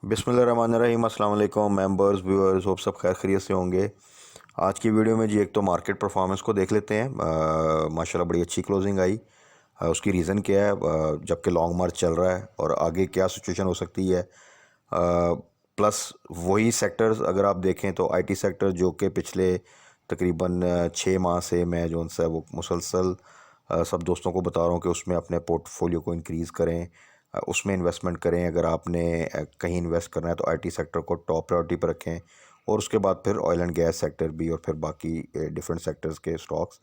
बिस्मिल्लाहिर्रहमानिर्रहीम। अस्सलाम वालेकुम मेंबर्स व्यूअर्स, होप सब खैर खैरियत से होंगे। आज की वीडियो में जी एक तो मार्केट परफॉर्मेंस को देख लेते हैं। माशाल्लाह बड़ी अच्छी क्लोजिंग आई। उसकी रीज़न क्या है, जबकि लॉन्ग मार्च चल रहा है और आगे क्या सिचुएशन हो सकती है। प्लस वही सेक्टर्स अगर आप देखें तो आईटी सेक्टर जो कि पिछले तकरीबन 6 माह से मैं जो है वो मुसलसल सब दोस्तों को बता रहा हूँ कि उसमें अपने पोर्टफोलियो को इंक्रीज़ करें, उसमें इन्वेस्टमेंट करें। अगर आपने कहीं इन्वेस्ट करना है तो आईटी सेक्टर को टॉप प्रायोरिटी पर रखें, और उसके बाद फिर ऑयल एंड गैस सेक्टर भी और फिर बाकी डिफरेंट सेक्टर्स के स्टॉक्स।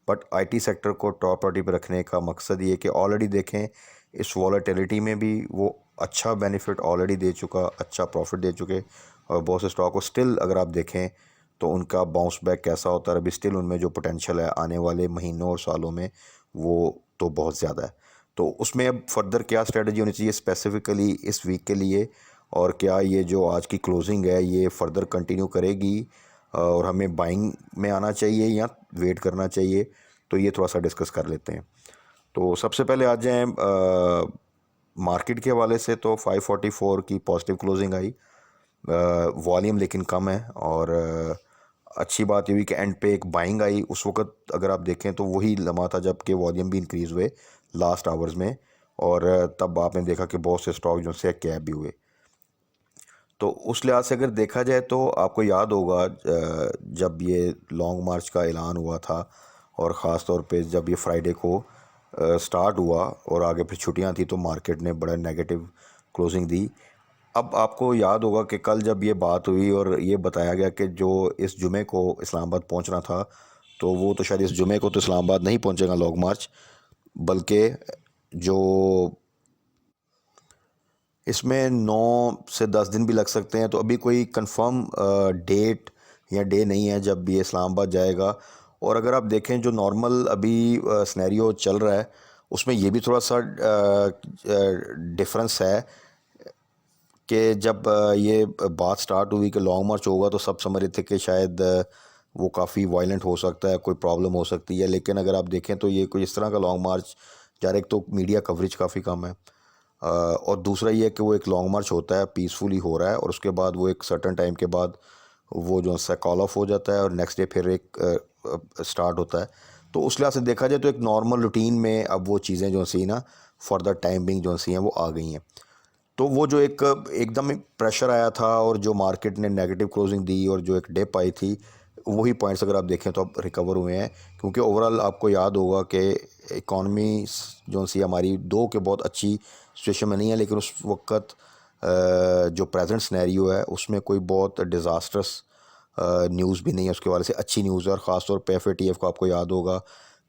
बट आईटी सेक्टर को टॉप प्रायोरिटी पर रखने का मकसद ये कि ऑलरेडी देखें इस वॉलेटिलिटी में भी वो अच्छा बेनिफिट ऑलरेडी दे चुका, अच्छा प्रॉफिट दे चुके। और बहुत से स्टॉक को स्टिल अगर आप देखें तो उनका बाउंस बैक कैसा होता है, अभी स्टिल उनमें जो पोटेंशियल है आने वाले महीनों और सालों में वो तो बहुत ज़्यादा है। तो उसमें अब फर्दर क्या स्ट्रेटजी होनी चाहिए स्पेसिफ़िकली इस वीक के लिए, और क्या ये जो आज की क्लोजिंग है ये फर्दर कंटिन्यू करेगी और हमें बाइंग में आना चाहिए या वेट करना चाहिए, तो ये थोड़ा सा डिस्कस कर लेते हैं। तो सबसे पहले आ जाएं मार्केट के हवाले से, तो 544 की पॉजिटिव क्लोजिंग आई। वॉल्यूम लेकिन कम है, और अच्छी बात ये हुई कि एंड पे एक बाइंग आई। उस वक्त अगर आप देखें तो वही लम्हा था जबकि वॉल्यूम भी इंक्रीज़ हुए लास्ट आवर्स में, और तब आपने देखा कि बहुत से स्टॉक जो से कैप भी हुए। तो उस लिहाज से अगर देखा जाए तो आपको याद होगा जब ये लॉन्ग मार्च का ऐलान हुआ था, और ख़ास तौर पे जब ये फ्राइडे को स्टार्ट हुआ और आगे फिर छुट्टियां थी, तो मार्केट ने बड़ा नेगेटिव क्लोजिंग दी। अब आपको याद होगा कि कल जब ये बात हुई और ये बताया गया कि जो इस जुमे को इस्लामाबाद पहुंचना था, तो वो तो शायद इस जुमे को तो इस्लामाबाद नहीं पहुंचेगा लॉन्ग मार्च, बल्कि जो इसमें 9 से 10 दिन भी लग सकते हैं। तो अभी कोई कंफर्म डेट या डे नहीं है जब ये इस्लामाबाद जाएगा। और अगर आप देखें जो नॉर्मल अभी सिनेरियो चल रहा है उसमें ये भी थोड़ा सा डिफरेंस है कि जब ये बात स्टार्ट हुई कि लॉन्ग मार्च होगा तो सब समझ रहे थे कि शायद वो काफ़ी वायलेंट हो सकता है, कोई प्रॉब्लम हो सकती है। लेकिन अगर आप देखें तो ये कोई इस तरह का लॉन्ग मार्च जा रहा है। एक तो मीडिया कवरेज काफ़ी कम है, और दूसरा ये है कि वो एक लॉन्ग मार्च होता है, पीसफुली हो रहा है, और उसके बाद वो एक सर्टन टाइम के बाद वो जो सा कॉल ऑफ हो जाता है और नेक्स्ट डे फिर एक स्टार्ट होता है। तो उस लिहाज से देखा जाए तो एक नॉर्मल रूटीन में अब वो चीज़ें जो सी ना फॉर द टाइम बिंग जो सी हैं वो आ गई हैं। तो वो जो एक एकदम प्रेशर आया था और जो मार्केट ने नेगेटिव क्लोजिंग दी और जो एक डिप आई थी, वही पॉइंट्स अगर आप देखें तो अब रिकवर हुए हैं। क्योंकि ओवरऑल आपको याद होगा कि इकॉनमी जो सी हमारी दो के बहुत अच्छी सिचुएशन में नहीं है, लेकिन उस वक्त जो प्रेजेंट सिनेरियो है उसमें कोई बहुत डिज़ास्टर्स न्यूज़ भी नहीं है, उसके वाले से अच्छी न्यूज़ है। और ख़ास तौर पे एफ को आपको याद होगा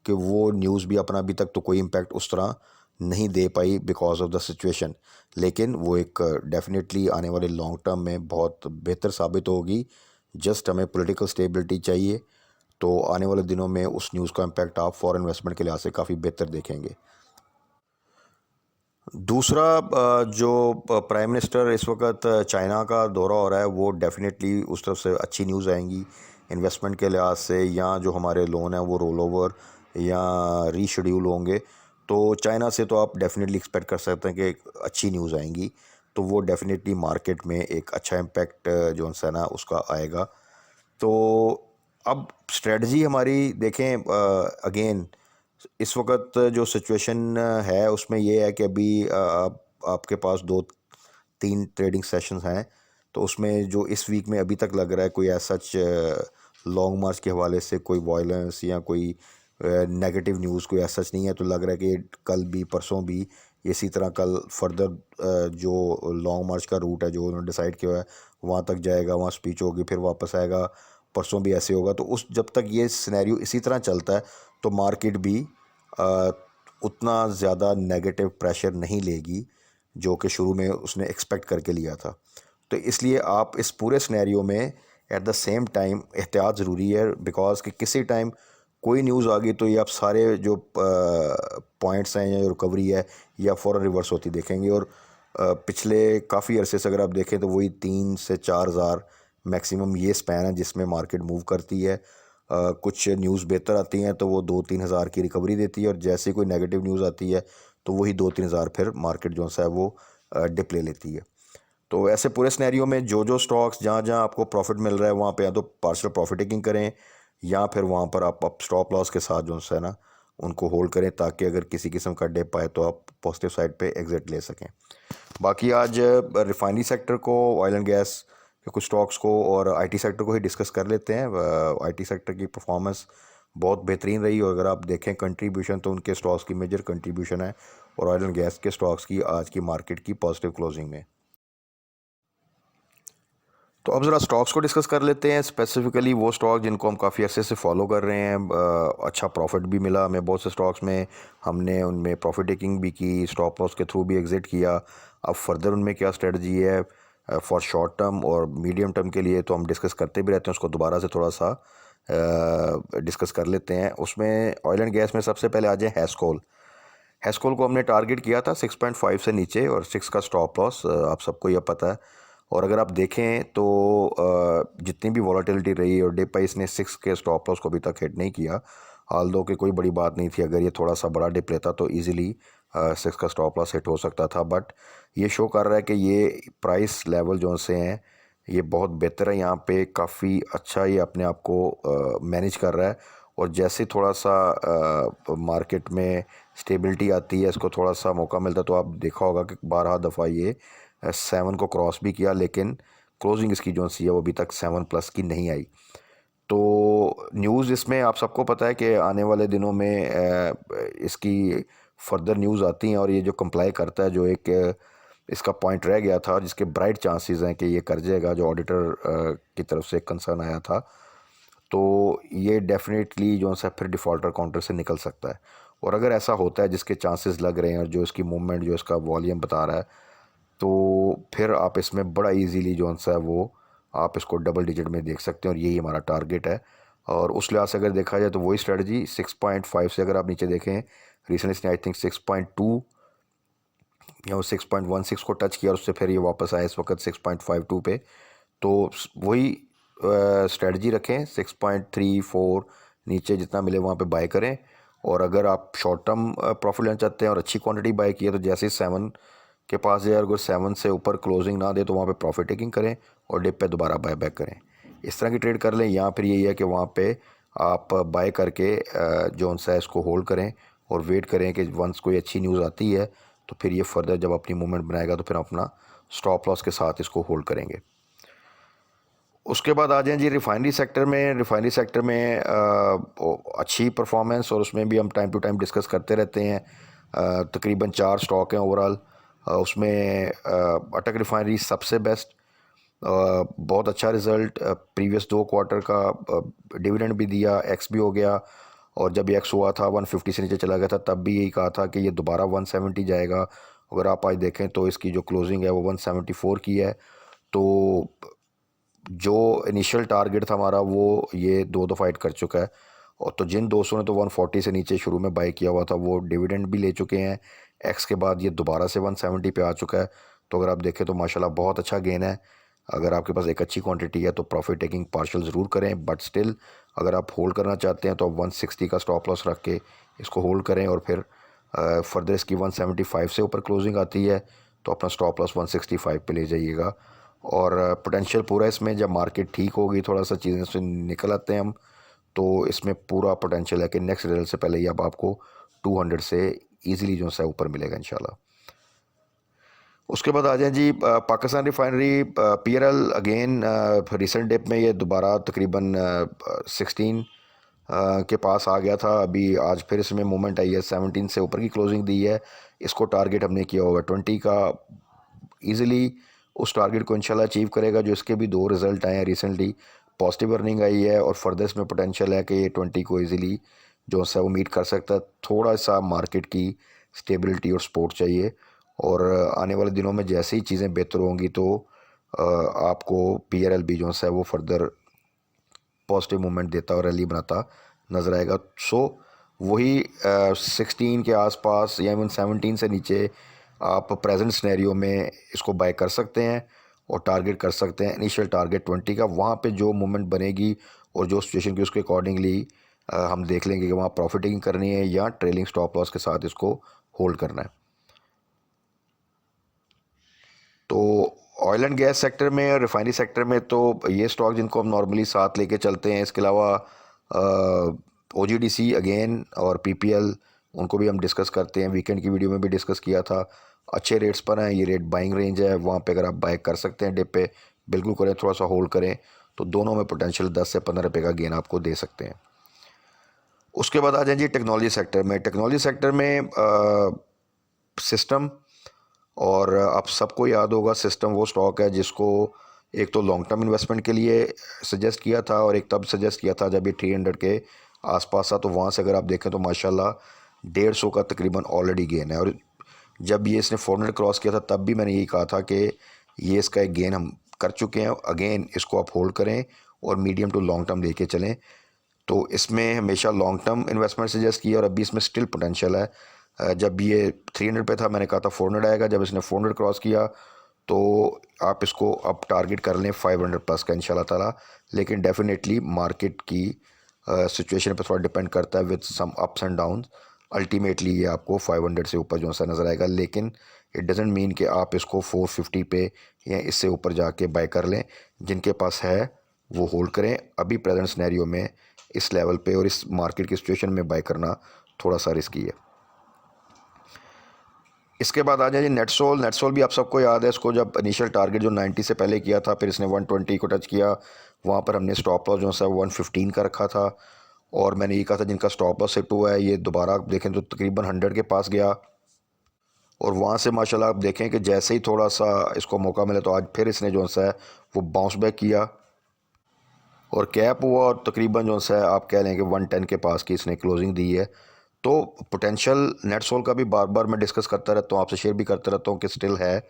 कि वो न्यूज़ भी अपना अभी तक तो कोई इम्पैक्ट उस तरह नहीं दे पाई बिकॉज ऑफ द सिचुएशन, लेकिन वो एक डेफिनेटली आने वाले लॉन्ग टर्म में बहुत बेहतर साबित होगी। जस्ट हमें पॉलिटिकल स्टेबिलिटी चाहिए, तो आने वाले दिनों में उस न्यूज़ का इम्पैक्ट आप फॉरेन इन्वेस्टमेंट के लिहाज से काफ़ी बेहतर देखेंगे। दूसरा, जो प्राइम मिनिस्टर इस वक्त चाइना का दौरा हो रहा है, वो डेफिनेटली उस तरफ से अच्छी न्यूज़ आएंगी इन्वेस्टमेंट के लिहाज से, या जो हमारे लोन हैं वो रोल ओवर या रीशेड्यूल होंगे। तो चाइना से तो आप डेफिनेटली एक्सपेक्ट कर सकते हैं कि एक अच्छी न्यूज़ आएंगी, तो वो डेफिनेटली मार्केट में एक अच्छा इम्पैक्ट जो है ना उसका आएगा। तो अब स्ट्रेटजी हमारी देखें, अगेन इस वक्त जो सिचुएशन है उसमें ये है कि अभी आपके पास 2-3 ट्रेडिंग सेशंस हैं। तो उसमें जो इस वीक में अभी तक लग रहा है कोई ऐसा लॉन्ग मार्च के हवाले से कोई वायलेंस या कोई नेगेटिव न्यूज़ कोई ऐसा नहीं है। तो लग रहा है कि कल भी परसों भी इसी तरह कल फर्दर जो लॉन्ग मार्च का रूट है जो उन्होंने डिसाइड किया है वहाँ तक जाएगा, वहाँ स्पीच होगी, फिर वापस आएगा, परसों भी ऐसे होगा। तो उस जब तक ये सिनेरियो इसी तरह चलता है तो मार्केट भी अ, उतना ज़्यादा नेगेटिव प्रेशर नहीं लेगी जो कि शुरू में उसने एक्सपेक्ट करके लिया था। तो इसलिए आप इस पूरे सिनेरियो में एट द सेम टाइम एहतियात ज़रूरी है, बिकॉज़ कि किसी टाइम कोई न्यूज़ आ गई तो ये आप सारे जो पॉइंट्स हैं या जो रिकवरी है या फ़ौरन रिवर्स होती देखेंगे। और पिछले काफ़ी अरसे से अगर आप देखें तो वही 3 से 4 हज़ार मैक्सिमम ये स्पैन है जिसमें मार्केट मूव करती है। कुछ न्यूज़ बेहतर आती हैं तो वो 2-3 हज़ार की रिकवरी देती है, और जैसे ही कोई नेगेटिव न्यूज़ आती है तो वही 2-3 हज़ार फिर मार्केट जो है वो डिप ले लेती है। तो ऐसे पूरे सिनेरियो में जो जो स्टॉक्स जहाँ जहाँ आपको प्रॉफिट मिल रहा है वहाँ पे या तो पार्शियल प्रॉफिट टेकिंग करें, या फिर वहाँ पर आप स्टॉप लॉस के साथ जो है ना उनको होल्ड करें, ताकि अगर किसी किस्म का डिप आए तो आप पॉजिटिव साइड पे एग्जिट ले सकें। बाकी आज रिफाइनरी सेक्टर को, ऑयल एंड गैस के कुछ स्टॉक्स को और आईटी सेक्टर को ही डिस्कस कर लेते हैं। आईटी सेक्टर की परफॉर्मेंस बहुत बेहतरीन रही, और अगर आप देखें कंट्रीब्यूशन तो उनके स्टॉक्स की मेजर कंट्रीब्यूशन है, और ऑयल एंड गैस के स्टॉक्स की आज की मार्केट की पॉजिटिव क्लोजिंग में। तो अब ज़रा स्टॉक्स को डिस्कस कर लेते हैं, स्पेसिफिकली वो स्टॉक जिनको हम काफ़ी अर्से से फॉलो कर रहे हैं। अच्छा प्रॉफिट भी मिला हमें बहुत से स्टॉक्स में, हमने उनमें प्रॉफिट टेकिंग भी की, स्टॉप लॉस के थ्रू भी एग्जिट किया। अब फर्दर उनमें क्या स्ट्रेटजी है फॉर शॉर्ट टर्म और मीडियम टर्म के लिए, तो हम डिस्कस करते भी रहते हैं, उसको दोबारा से थोड़ा सा डिस्कस कर लेते हैं। उसमें ऑयल एंड गैस में सबसे पहले आ जाए हैस्कोल। हैस्कोल को हमने टारगेट किया था 6.5 से नीचे, और 6 का स्टॉप लॉस आप सबको यह पता है। और अगर आप देखें तो जितनी भी वॉलेटिलिटी रही और डिप आई, इसने 6 के स्टॉप लॉस को अभी तक हिट नहीं किया। हाल दो कि कोई बड़ी बात नहीं थी, अगर ये थोड़ा सा बड़ा डिप लेता तो इजीली 6 का स्टॉप लॉस हिट हो सकता था, बट ये शो कर रहा है कि ये प्राइस लेवल जो से हैं ये बहुत बेहतर है। यहाँ पे काफ़ी अच्छा ये अपने आप को मैनेज कर रहा है, और जैसे थोड़ा सा मार्केट में स्टेबिलिटी आती है, इसको थोड़ा सा मौका मिलता है, तो आप देखा होगा कि 12 दफ़ा ये 7 को क्रॉस भी किया, लेकिन क्लोजिंग इसकी जो सी है वो अभी तक 7+ की नहीं आई। तो न्यूज़ इसमें आप सबको पता है कि आने वाले दिनों में इसकी फर्दर न्यूज़ आती हैं, और ये जो कंप्लाई करता है, जो एक इसका पॉइंट रह गया था जिसके ब्राइट चांसेस हैं कि ये कर जाएगा, जो ऑडिटर की तरफ से कंसर्न आया था, तो ये डेफिनेटली जो है फिर डिफ़ॉल्टर काउंटर से निकल सकता है। और अगर ऐसा होता है जिसके चांसेस लग रहे हैं, और जो इसकी मूवमेंट जो इसका वॉल्यूम बता रहा है, तो फिर आप इसमें बड़ा इजीली जो है वो आप इसको डबल डिजिट में देख सकते हैं, और यही हमारा टारगेट है। और उस लिहाज से अगर देखा जाए तो वही स्ट्रेटजी 6.5 से अगर आप नीचे देखें, रिसेंटली इसने आई थिंक 6.2 या 6.16 को टच किया, और उससे फिर ये वापस आया इस वक्त 6.52 पे। तो वही स्ट्रेटजी रखें, 6.34 नीचे जितना मिले वहाँ पे बाय करें। और अगर आप शॉर्ट टर्म प्रॉफिट लेना चाहते हैं और अच्छी क्वांटिटी बाय की है, तो जैसे ही 7 के पास जाए, अगर 7 से ऊपर क्लोजिंग ना दे तो वहाँ पे प्रॉफिट टेकिंग करें, और डिप पे दोबारा बाय बैक करें। इस तरह की ट्रेड कर लें, या फिर यही है कि वहाँ पे आप बाय करके जो सा इसको होल्ड करें, और वेट करें कि वंस कोई अच्छी न्यूज़ आती है तो फिर ये फर्दर जब अपनी मूवमेंट बनाएगा तो फिर अपना स्टॉप लॉस के साथ इसको होल्ड करेंगे। उसके बाद आ जाएं जी रिफाइनरी सेक्टर में। रिफाइनरी सेक्टर में अच्छी परफॉर्मेंस, और उसमें भी हम टाइम टू टाइम डिस्कस करते रहते हैं। तकरीबन 4 स्टॉक हैं ओवरऑल। उसमें अटक रिफाइनरी सबसे बेस्ट, बहुत अच्छा रिज़ल्ट, प्रीवियस 2 क्वार्टर का डिविडेंड भी दिया, एक्स भी हो गया, और जब ये एक्स हुआ था 150 से नीचे चला गया था, तब भी यही कहा था कि ये दोबारा 170 जाएगा। अगर आप आज देखें तो इसकी जो क्लोजिंग है वो 174 की है। तो जो इनिशियल टारगेट था हमारा वो ये 2 दफ़ा हिट कर चुका है। और तो जिन दोस्तों ने तो 140 से नीचे शुरू में बाई किया हुआ था वो डिविडेंड भी ले चुके हैं, एक्स के बाद ये दोबारा से 170 पे आ चुका है। तो अगर आप देखें तो माशाल्लाह बहुत अच्छा गेन है। अगर आपके पास एक अच्छी क्वांटिटी है तो प्रॉफिट टेकिंग पार्शियल ज़रूर करें, बट स्टिल अगर आप होल्ड करना चाहते हैं तो आप 160 का स्टॉप लॉस रख के इसको होल्ड करें, और फिर फर्दर इसकी 175 से ऊपर क्लोजिंग आती है तो अपना स्टॉप लॉस 165 पे ले जाइएगा। और पोटेंशियल पूरा इसमें, जब मार्केट ठीक होगी, थोड़ा सा चीज़ें से निकल आते हैं हम, तो इसमें पूरा पोटेंशियल है कि नेक्स्ट रिजल्ट से पहले ही अब आपको 200 से इजीली जो है ऊपर मिलेगा इंशाल्लाह। उसके बाद आ जाए जी Pakistan refinery PRL. Again recent dip में ये दोबारा तकरीबन 16 के पास आ गया था। अभी आज फिर इसमें मूवमेंट आई है, 17 से ऊपर की क्लोजिंग दी है। इसको टारगेट हमने किया हुआ 20 का, इजीली उस टारगेट को इंशाल्लाह अचीव करेगा। जो इसके भी 2 रिज़ल्ट आए हैं रिसेंटली, पॉजिटिव अर्निंग आई है, और फर्दर इसमें पोटेंशियल है कि ये 20 को इजीली जो है वो मीट कर सकता है। थोड़ा सा मार्केट की स्टेबिलिटी और सपोर्ट चाहिए, और आने वाले दिनों में जैसे ही चीज़ें बेहतर होंगी तो आपको पीआरएल भी जो है वो फर्दर पॉजिटिव मूवमेंट देता और रैली बनाता नज़र आएगा। सो वही 16 के आसपास या इवन 17 से नीचे आप प्रेजेंट सिनेरियो में इसको बाय कर सकते हैं, और टारगेट कर सकते हैं इनिशियल टारगेट 20 का। वहाँ पे जो मूवमेंट बनेगी और जो सिचुएशन की उसके अकॉर्डिंगली हम देख लेंगे कि वहाँ प्रॉफिटिंग करनी है या ट्रेलिंग स्टॉप लॉस के साथ इसको होल्ड करना है। तो ऑयल एंड गैस सेक्टर में और रिफाइनरी सेक्टर में तो ये स्टॉक जिनको हम नॉर्मली साथ लेके चलते हैं। इसके अलावा OGDC अगेन और PPL, उनको भी हम डिस्कस करते हैं। वीकेंड की वीडियो में भी डिस्कस किया था। अच्छे रेट्स पर हैं, ये रेट बाइंग रेंज है, वहाँ पे अगर आप बाय कर सकते हैं डिप पे बिल्कुल करें, थोड़ा सा होल्ड करें तो दोनों में पोटेंशियल 10 से 15 रुपये का गेन आपको दे सकते हैं। उसके बाद आ जाए जी टेक्नोलॉजी सेक्टर में। टेक्नोलॉजी सेक्टर में सिस्टम, और आप सबको याद होगा सिस्टम वो स्टॉक है जिसको एक तो लॉन्ग टर्म इन्वेस्टमेंट के लिए सजेस्ट किया था और एक तब सजेस्ट किया था जब ये 300 के आसपास था। तो वहाँ से अगर आप देखें तो माशाल्लाह 150 का तकरीबन ऑलरेडी गेन है। और जब ये इसने 400 क्रॉस किया था तब भी मैंने यही कहा था कि ये इसका एक गेन हम कर चुके हैं। अगेन इसको आप होल्ड करें और मीडियम टू लॉन्ग टर्म लेके चलें। तो इसमें हमेशा लॉन्ग टर्म इन्वेस्टमेंट सजेस्ट किया और अभी इसमें स्टिल पोटेंशियल है। जब ये 300 पे था मैंने कहा था 400 आएगा, जब इसने 400 क्रॉस किया तो आप इसको अब टारगेट कर लें 500 प्लस का इंशाल्लाह ताला। लेकिन डेफिनेटली मार्केट की सिचुएशन पे थोड़ा डिपेंड करता है with some ups and down. Ultimately ये आपको 500 से ऊपर जो सा नज़र आएगा, लेकिन इट डजेंट मीन कि आप इसको 450 पे या इससे ऊपर जाके बाय कर लें। जिनके पास है वो होल्ड करें। अभी प्रेजेंट सिनेरियो में इस लेवल पे और इस मार्केट की सिचुएशन में बाय करना थोड़ा सा रिस्की है। इसके बाद आ जाए नेटसोल। नेटसोल भी आप सबको याद है, इसको जब इनिशियल टारगेट जो 90 से पहले किया था, फिर इसने 120 को टच किया, वहाँ पर हमने स्टॉप लॉस जो सा 115 का रखा था। और मैंने ये कहा था जिनका स्टॉप लॉस हिट हुआ है ये दोबारा आप देखें तो तकरीबन 100 के पास गया। और वहाँ से माशाल्लाह आप देखें कि जैसे ही थोड़ा सा इसको मौका मिला तो आज फिर इसने जो सा है वो बाउंस बैक किया और कैप हुआ और तकरीबन जो सा है आप कह लें कि 110 के पास की इसने क्लोजिंग दी है। तो पोटेंशियल नेटसोल का भी बार बार मैं डिस्कस करता रहता हूँ, आपसे शेयर भी करता रहता हूँ कि स्टिल है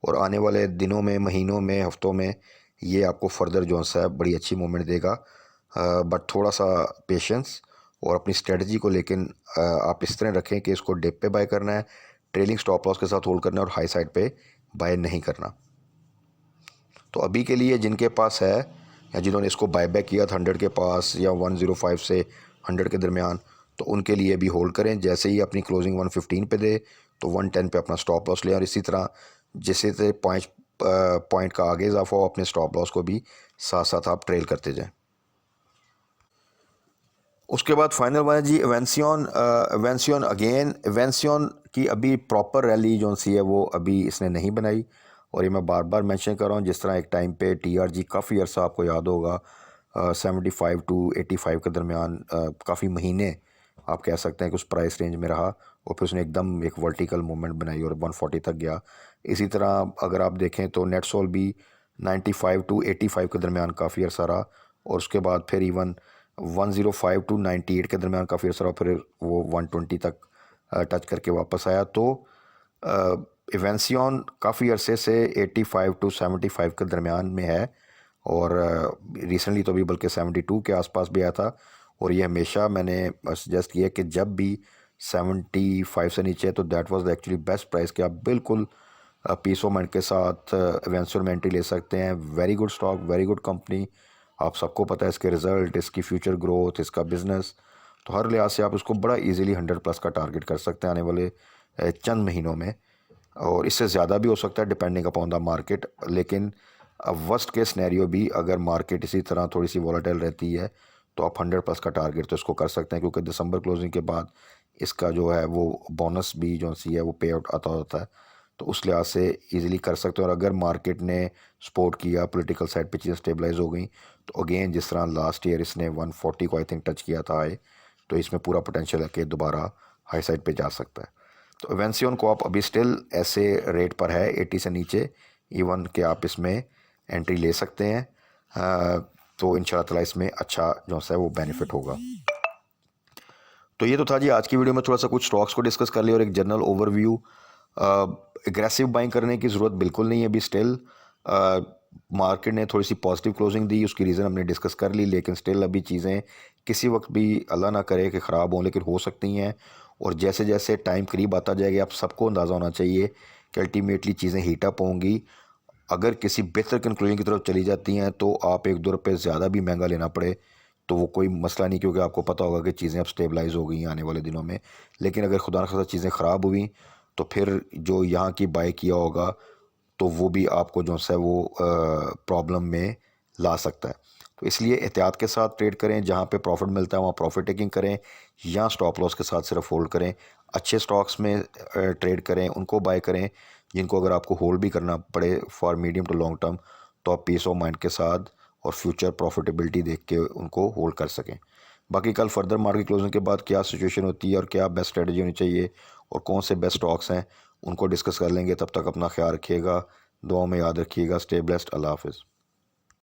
और आने वाले दिनों में, महीनों में, हफ्तों में ये आपको फर्दर जो सा है बड़ी अच्छी मूवमेंट देगा। बट थोड़ा सा पेशेंस और अपनी स्ट्रेटजी को लेकिन आप इस तरह रखें कि इसको डिप पे बाय करना है, ट्रेलिंग स्टॉप लॉस के साथ होल्ड करना है और हाई साइड पे बाय नहीं करना। तो अभी के लिए जिनके पास है या जिन्होंने इसको बायबैक किया था 100 के पास या 105 से 100 के दरमियान, तो उनके लिए भी होल्ड करें। जैसे ही अपनी क्लोजिंग 115 पे दे तो 110 पे अपना स्टॉप लॉस लें और इसी तरह जैसे से पॉइंट का आगे इजाफा हो अपने स्टॉप लॉस को भी साथ साथ आप ट्रेल करते जाएं। उसके बाद फाइनल वन है जी एवेंसियन। एवेंसियन अगेन, एवेंसियन की अभी प्रॉपर रैली जो सी है वो अभी इसने नहीं बनाई और ये मैं बार बार मेंशन कर रहा हूँ। जिस तरह एक टाइम पे TRG काफ़ी अर्सा आपको याद होगा 75 टू 85 के दरमियान काफ़ी महीने आप कह सकते हैं कि उस प्राइस रेंज में रहा और फिर उसने एकदम एक वर्टिकल मूवमेंट बनाई और 140 तक गया। इसी तरह अगर आप देखें तो नेटसोल भी 95 टू 85 के दरमियान काफ़ी अर्सा रहा और उसके बाद फिर इवन 105 टू 98 के दरमियान काफ़ी अर्सा रहा, फिर वो 120 तक टच करके वापस आया। तो एवेंसियन काफ़ी अरसे से 85 टू 75 के दरमियान में है और रिसेंटली तो भी बल्कि 72 के आसपास भी आया था। और ये हमेशा मैंने सजेस्ट किया कि जब भी 75 से नीचे है तो that was actually best price कि आप बिल्कुल पीस ऑफ माइंड के साथ एवेंसियन में एंट्री ले सकते हैं। Very good stock, very good company, आप सबको पता है इसके रिज़ल्ट, इसकी फ्यूचर ग्रोथ, इसका बिज़नेस। तो हर लिहाज से आप इसको बड़ा इजीली 100 प्लस का टारगेट कर सकते हैं आने वाले चंद महीनों में और इससे ज़्यादा भी हो सकता है डिपेंडिंग अपॉन द मार्केट। लेकिन वर्स्ट केस सिनेरियो भी अगर मार्केट इसी तरह थोड़ी सी वॉलेटाइल रहती है तो आप 100 प्लस का टारगेट तो इसको कर सकते हैं क्योंकि दिसंबर क्लोजिंग के बाद इसका जो है वो बोनस भी जो सी है वो पे आउट आता होता है। तो उस लिहाज से इजीली कर सकते हैं। और अगर मार्केट ने सपोर्ट किया, पॉलिटिकल साइड पे चीज़ें स्टेबलाइज हो गई तो अगेन जिस तरह लास्ट ईयर इसने 140 को आई थिंक टच किया था हाई, तो इसमें पूरा पोटेंशियल है कि दोबारा हाई साइड पे जा सकता है। तो एवेंसियन को आप अभी स्टिल ऐसे रेट पर है 80 से नीचे इवन कि आप इसमें एंट्री ले सकते हैं। तो इंशाल्लाह ताला इसमें अच्छा जो है वो बेनिफिट होगा। तो ये तो था जी आज की वीडियो में, थोड़ा सा कुछ स्टॉक्स को डिस्कस कर लिया और एक जनरल ओवरव्यू। एग्रेसिव बाइंग करने की ज़रूरत बिल्कुल नहीं है अभी स्टिल। मार्केट ने थोड़ी सी पॉजिटिव क्लोजिंग दी, उसकी रीज़न हमने डिस्कस कर ली, लेकिन स्टिल अभी चीज़ें किसी वक्त भी अल्लाह ना करे कि ख़राब हों, लेकिन हो सकती हैं। और जैसे जैसे टाइम करीब आता जाएगा आप सबको अंदाज़ा होना चाहिए कि अल्टीमेटली चीज़ें हीटअप होंगी। अगर किसी बेहतर कंक्लूजन की तरफ चली जाती हैं तो आप 1-2 रुपये ज़्यादा भी महंगा लेना पड़े तो वो कोई मसला नहीं, क्योंकि आपको पता होगा कि चीज़ें अब स्टेबलाइज हो गई हैं आने वाले दिनों में। लेकिन अगर खुदा न खास्ता चीज़ें ख़राब हुई तो फिर जो यहाँ की बाय किया होगा तो वो भी आपको जो है वो प्रॉब्लम में ला सकता है। तो इसलिए एहतियात के साथ ट्रेड करें, जहाँ पे प्रॉफिट मिलता है वहाँ प्रॉफिट टेकिंग करें, या स्टॉप लॉस के साथ सिर्फ होल्ड करें। अच्छे स्टॉक्स में ट्रेड करें, उनको बाय करें जिनको अगर आपको होल्ड भी करना पड़े for medium to long term, तो आप पीस ऑफ माइंड के साथ और फ्यूचर प्रॉफिटेबिलिटी देख के उनको होल्ड कर सकें। बाकी कल फर्दर मार्केट क्लोजिंग के बाद क्या सिचुएशन होती है और क्या बेस्ट स्ट्रेटजी होनी चाहिए और कौन से बेस्ट स्टॉक्स हैं, उनको डिस्कस कर लेंगे। तब तक अपना ख्याल रखिएगा, दुआ में याद रखिएगा। Stay blessed. अल्लाह हाफिज़।